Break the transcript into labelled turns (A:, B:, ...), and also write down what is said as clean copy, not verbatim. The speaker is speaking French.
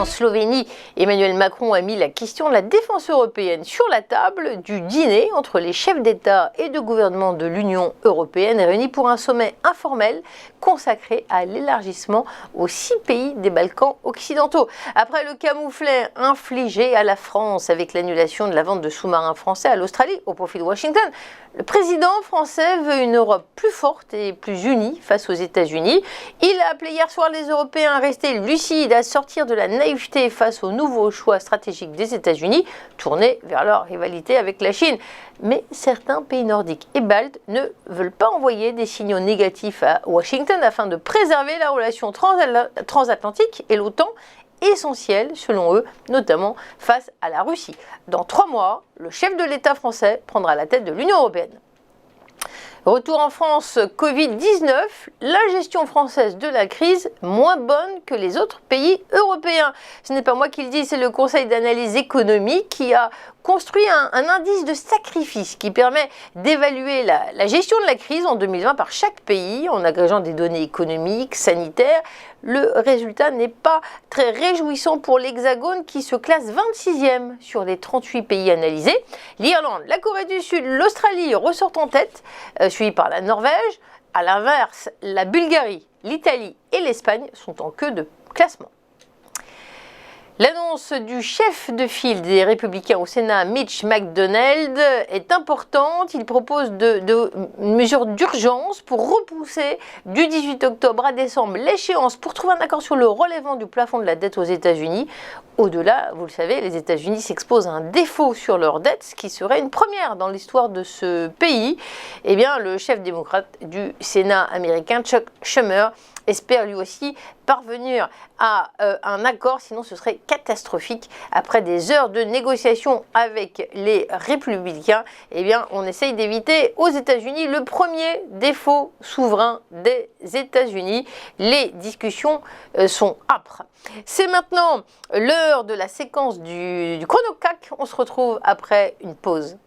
A: En Slovénie, Emmanuel Macron a mis la question de la défense européenne sur la table du dîner entre les chefs d'État et de gouvernement de l'Union européenne réunis pour un sommet informel consacré à l'élargissement aux 6 pays des Balkans occidentaux. Après le camouflet infligé à la France avec l'annulation de la vente de sous-marins français à l'Australie au profit de Washington, le président français veut une Europe plus forte et plus unie face aux États-Unis. Il a appelé hier soir les Européens à rester lucides, à sortir de la naïveté face aux nouveaux choix stratégiques des États-Unis, tournés vers leur rivalité avec la Chine. Mais certains pays nordiques et baltes ne veulent pas envoyer des signaux négatifs à Washington afin de préserver la relation transatlantique et l'OTAN, essentielle selon eux, notamment face à la Russie. Dans 3 mois, le chef de l'État français prendra la tête de l'Union européenne. Retour en France, Covid-19, la gestion française de la crise moins bonne que les autres pays européens. Ce n'est pas moi qui le dis, c'est le Conseil d'analyse économique qui a construit un indice de sacrifice qui permet d'évaluer la gestion de la crise en 2020 par chaque pays en agrégeant des données économiques, sanitaires. Le résultat n'est pas très réjouissant pour l'Hexagone qui se classe 26e sur les 38 pays analysés. L'Irlande, la Corée du Sud, l'Australie ressortent en tête, suivis par la Norvège. À l'inverse, la Bulgarie, l'Italie et l'Espagne sont en queue de classement. L'annonce du chef de file des Républicains au Sénat, Mitch McConnell, est importante. Il propose de mesures d'urgence pour repousser du 18 octobre à décembre l'échéance pour trouver un accord sur le relèvement du plafond de la dette aux États-Unis. Au-delà, vous le savez, les États-Unis s'exposent à un défaut sur leur dette, ce qui serait une première dans l'histoire de ce pays. Eh bien, le chef démocrate du Sénat américain, Chuck Schumer, espère lui aussi parvenir à un accord, sinon ce serait catastrophique. Après des heures de négociations avec les républicains, eh bien, on essaye d'éviter aux États-Unis le premier défaut souverain des États-Unis. Les discussions sont âpres. C'est maintenant l'heure de la séquence du chrono-CAC. On se retrouve après une pause.